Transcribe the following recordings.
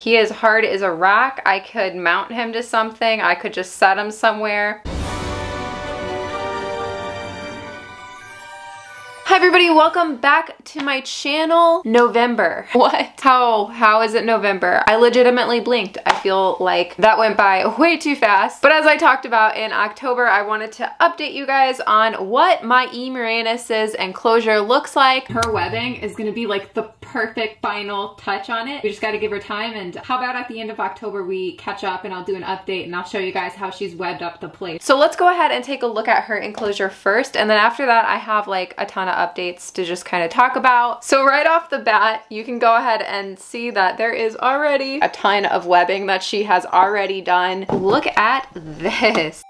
He is hard as a rock. I could mount him to something. I could just set him somewhere. Hi everybody, welcome back to my channel. November. What? How is it November? I legitimately blinked. I feel like that went by way too fast. But as I talked about in October, I wanted to update you guys on what my E. Moranis's Enclosure looks like. Her webbing is gonna be like the perfect final touch on it. We just gotta give her time, and how about at the end of October we catch up and I'll do an update and I'll show you guys how she's webbed up the place. So let's go ahead and take a look at her Enclosure first, and then after that I have like a ton of updates to just kind of talk about. So right off the bat, you can go ahead and see that there is already a ton of webbing that she has already done. Look at this.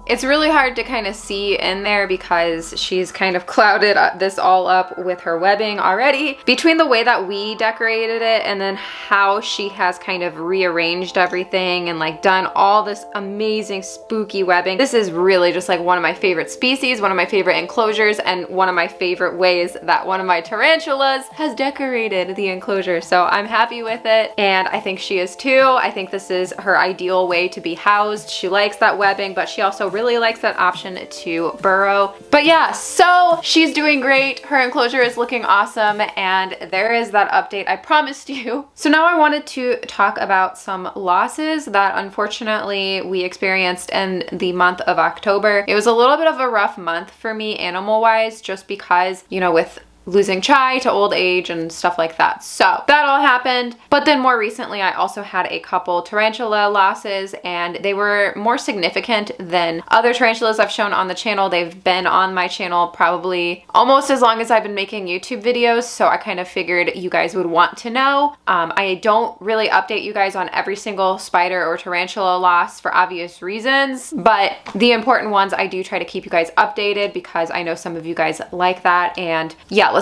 It's really hard to kind of see in there because she's kind of clouded this all up with her webbing already. Between the way that we decorated it and then how she has kind of rearranged everything and like done all this amazing spooky webbing. This is really just like one of my favorite species, one of my favorite enclosures, and one of my favorite ways that one of my tarantulas has decorated the enclosure. So I'm happy with it, and I think she is too. I think this is her ideal way to be housed. She likes that webbing, but she also really likes that option to burrow. But yeah, so she's doing great. Her enclosure is looking awesome, and there is that update I promised you. So now I wanted to talk about some losses that unfortunately we experienced in the month of October. It was a little bit of a rough month for me animal-wise, just because, you know, with losing Chai to old age and stuff like that. So that all happened. But then more recently, I also had a couple tarantula losses, and they were more significant than other tarantulas I've shown on the channel. They've been on my channel probably almost as long as I've been making YouTube videos, so I kind of figured you guys would want to know. I don't really update you guys on every single spider or tarantula loss for obvious reasons, but the important ones I do try to keep you guys updated because I know some of you guys like that. And yeah,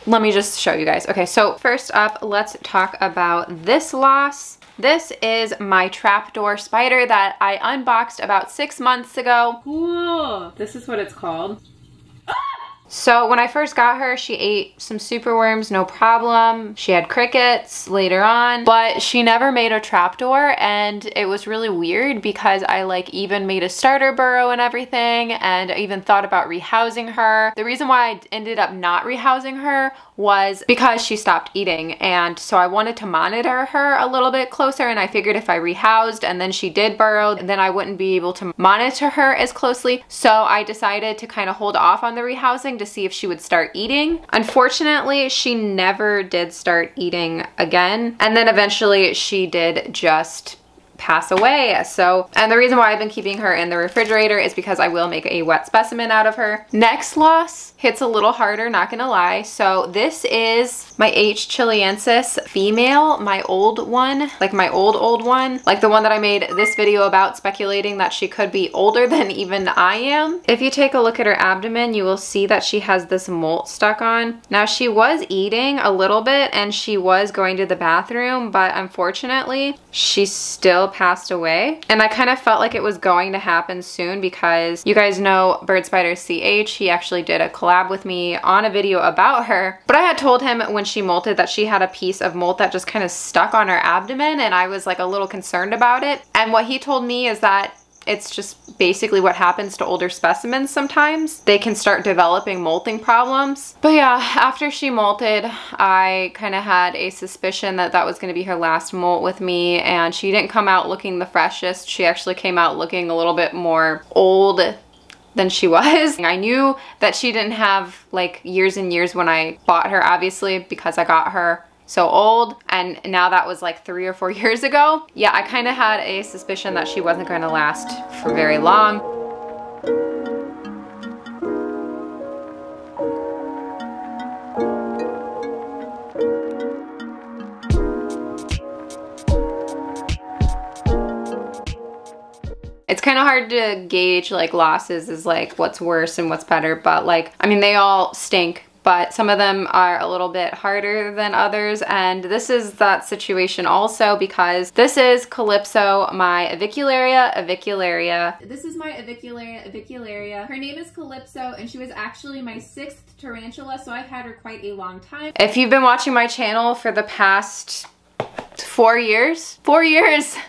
let me just show you guys. Okay, so first up, let's talk about this loss. This is my trapdoor spider that I unboxed about 6 months ago. Whoa, this is what it's called. So when I first got her, she ate some superworms, no problem. She had crickets later on, but she never made a trapdoor, and it was really weird because I like even made a starter burrow and everything, and I even thought about rehousing her. The reason why I ended up not rehousing her was because she stopped eating, and so I wanted to monitor her a little bit closer, and I figured if I rehoused and then she did burrow, then I wouldn't be able to monitor her as closely. So I decided to kind of hold off on the rehousing to see if she would start eating. Unfortunately, she never did start eating again, and then eventually she did just pass away. So, and the reason why I've been keeping her in the refrigerator is because I will make a wet specimen out of her. Next loss hits a little harder, not gonna lie. So this is my H. Chileensis female, my old one, like my old one, like the one that I made this video about, speculating that she could be older than even I am. If you take a look at her abdomen, you will see that she has this molt stuck on. Now she was eating a little bit and she was going to the bathroom, but unfortunately she still passed away. And I kind of felt like it was going to happen soon because you guys know Bird Spider CH, he actually did a collab with me on a video about her. But I had told him when she molted that she had a piece of molt that just kind of stuck on her abdomen, and I was like a little concerned about it. And what he told me is that it's just basically what happens to older specimens sometimes. They can start developing molting problems. But yeah, after she molted, I kind of had a suspicion that that was going to be her last molt with me, and she didn't come out looking the freshest. She actually came out looking a little bit more old than she was. I knew that she didn't have like years and years when I bought her, obviously, because I got her so old, and now that was like 3 or 4 years ago. Yeah, I kind of had a suspicion that she wasn't going to last for very long. kind of hard to gauge like losses is like what's worse and what's better, but like, I mean, they all stink, but some of them are a little bit harder than others. And this is that situation also because this is Clypso, my avicularia. This is my avicularia. Her name is Clypso, and she was actually my 6th tarantula, so I've had her quite a long time. If you've been watching my channel for the past 4 years,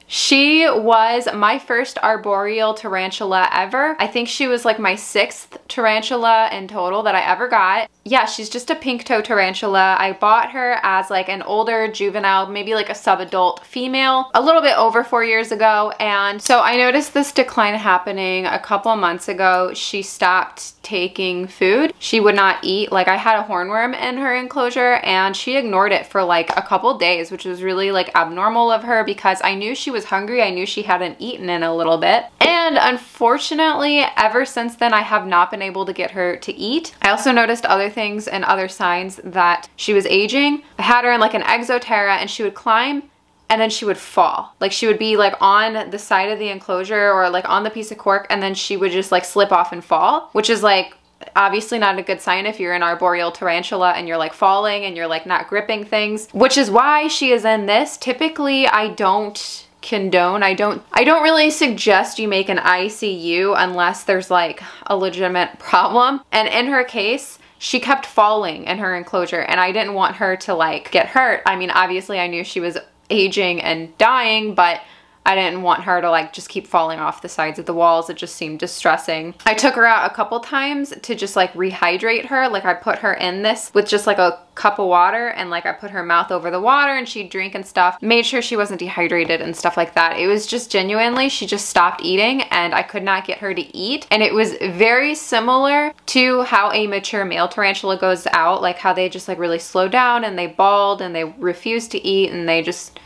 she was my first arboreal tarantula ever. I think she was like my 6th tarantula in total that I ever got. Yeah, she's just a pink toe tarantula. I bought her as like an older juvenile, maybe like a sub-adult female, a little bit over 4 years ago. And so I noticed this decline happening a couple months ago. She stopped taking food. She would not eat. Like, I had a hornworm in her enclosure and she ignored it for like a couple days, which was really like abnormal of her because I knew she was hungry. I knew she hadn't eaten in a little bit. And unfortunately, ever since then, I have not been able to get her to eat. I also noticed other things and other signs that she was aging. I had her in like an exoterra and she would climb and then she would fall. Like, she would be like on the side of the enclosure or like on the piece of cork, and then she would just like slip off and fall, which is like obviously not a good sign if you're an arboreal tarantula and you're like falling and you're like not gripping things, which is why she is in this. Typically, I don't condone, I don't really suggest you make an ICU unless there's like a legitimate problem. And in her case, she kept falling in her enclosure and I didn't want her to like get hurt. I mean, obviously I knew she was aging and dying, but I didn't want her to like just keep falling off the sides of the walls. It just seemed distressing. I took her out a couple times to just like rehydrate her. Like, I put her in this with just like a cup of water and like I put her mouth over the water and she'd drink and stuff. Made sure she wasn't dehydrated and stuff like that. It was just genuinely, she just stopped eating and I could not get her to eat. And it was very similar to how a mature male tarantula goes out, like how they just like really slow down and they bald and they refuse to eat and they just,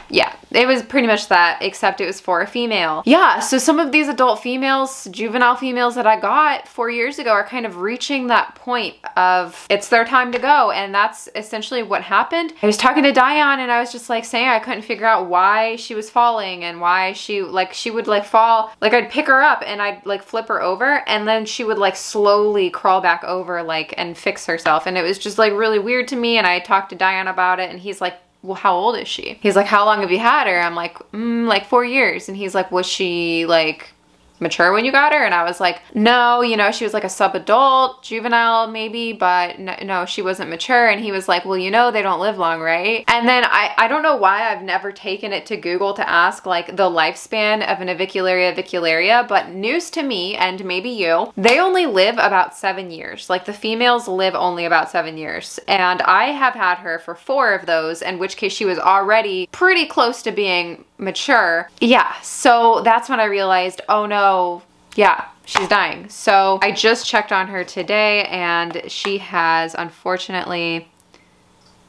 yeah, it was pretty much that, except it was for a female. Yeah, so some of these adult females, juvenile females that I got 4 years ago are kind of reaching that point of it's their time to go, and that's essentially what happened. I was talking to Dion and I was just like saying I couldn't figure out why she was falling and why she would like fall. Like, I'd pick her up and I'd like flip her over and then she would like slowly crawl back over like and fix herself, and it was just like really weird to me. And I talked to Dion about it and he's like, well, how old is she? He's like, how long have you had her? I'm like, like 4 years. And he's like, was she like mature when you got her? And I was like, no, you know, she was like a sub-adult, juvenile maybe, but no, she wasn't mature. And he was like, well, you know, they don't live long, right? And then I don't know why I've never taken it to Google to ask like the lifespan of an avicularia, but news to me and maybe you, they only live about 7 years. Like, the females live only about 7 years. And I have had her for 4 of those, in which case she was already pretty close to being mature. Yeah, so that's when I realized, oh no, yeah, she's dying. So I just checked on her today and she has unfortunately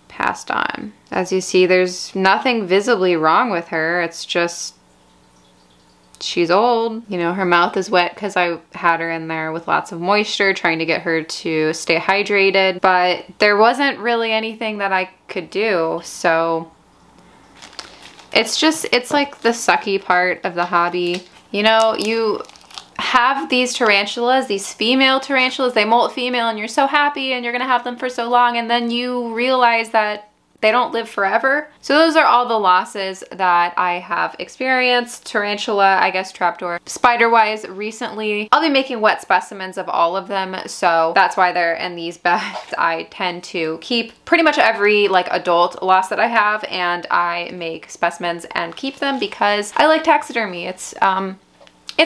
passed on. As you see, there's nothing visibly wrong with her. It's just she's old. You know, her mouth is wet because I had her in there with lots of moisture trying to get her to stay hydrated, but there wasn't really anything that I could do. So it's like the sucky part of the hobby. You know, you have these tarantulas, these female tarantulas, they molt female and you're so happy and you're gonna have them for so long, and then you realize that they don't live forever. So those are all the losses that I have experienced. Tarantula, I guess trapdoor. Spider-wise, recently, I'll be making wet specimens of all of them, so that's why they're in these bags. I tend to keep pretty much every like adult loss that I have, and I make specimens and keep them because I like taxidermy. It's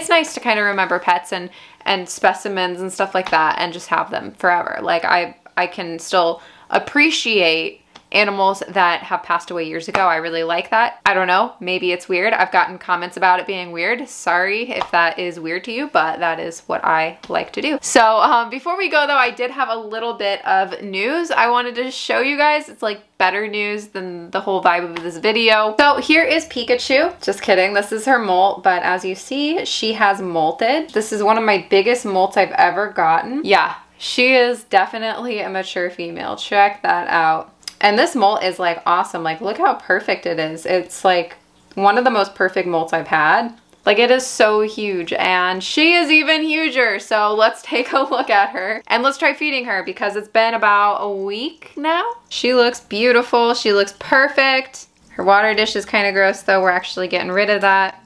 nice to kind of remember pets and specimens and stuff like that and just have them forever. Like, I can still appreciate animals that have passed away years ago. I really like that. I don't know, maybe it's weird. I've gotten comments about it being weird. Sorry if that is weird to you, but that is what I like to do. So before we go though, I did have a little bit of news I wanted to show you guys. It's like better news than the whole vibe of this video. So here is Pikachu. Just kidding, this is her molt, but as you see, she has molted. This is one of my biggest molts I've ever gotten. Yeah, she is definitely a mature female. Check that out. And this molt is like awesome. Like, look how perfect it is. It's like one of the most perfect molts I've had. Like, it is so huge, and she is even huger. So let's take a look at her and let's try feeding her because it's been about a week now. She looks beautiful. She looks perfect. Her water dish is kind of gross though. We're actually getting rid of that.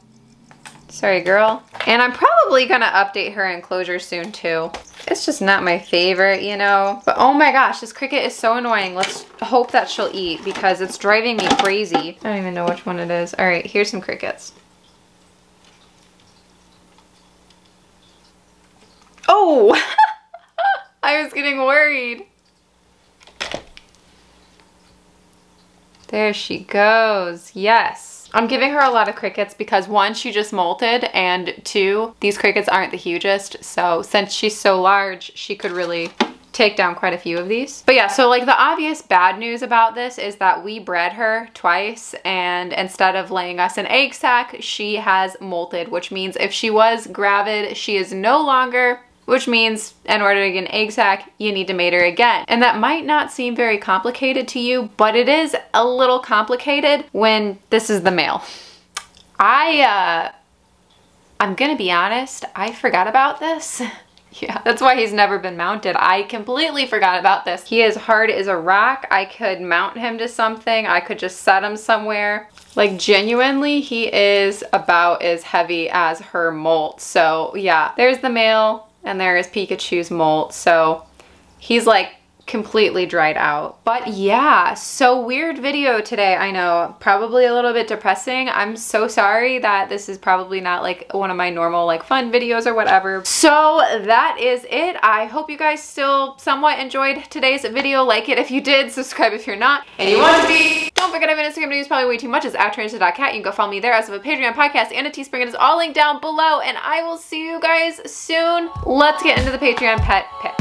Sorry, girl. And I'm probably gonna update her enclosure soon too. It's just not my favorite, you know? But oh my gosh, this cricket is so annoying. Let's hope that she'll eat because it's driving me crazy. I don't even know which one it is. All right, here's some crickets. Oh, I was getting worried. There she goes. Yes. I'm giving her a lot of crickets because one, she just molted, and two, these crickets aren't the hugest. So since she's so large, she could really take down quite a few of these. But yeah, so like the obvious bad news about this is that we bred her twice, and instead of laying us an egg sac, she has molted, which means if she was gravid, she is no longer, which means in order to get an egg sac, you need to mate her again. And that might not seem very complicated to you, but it is a little complicated when this is the male. I'm gonna be honest, I forgot about this. Yeah, that's why he's never been mounted. I completely forgot about this. He is hard as a rock. I could mount him to something. I could just set him somewhere. Like genuinely, he is about as heavy as her molt. So yeah, there's the male. And there is Pikachu's molt, so he's like completely dried out. But yeah, so weird video today, I know. Probably a little bit depressing. I'm so sorry that this is probably not like one of my normal like fun videos or whatever. So that is it. I hope you guys still somewhat enjoyed today's video. Like it if you did, subscribe if you're not, and you want to be. Don't forget I have an Instagram to use probably way too much. It's @Tarantula Kat. You can go follow me there. I also have a Patreon podcast and a Teespring. It is all linked down below, and I will see you guys soon. Let's get into the Patreon pet pick.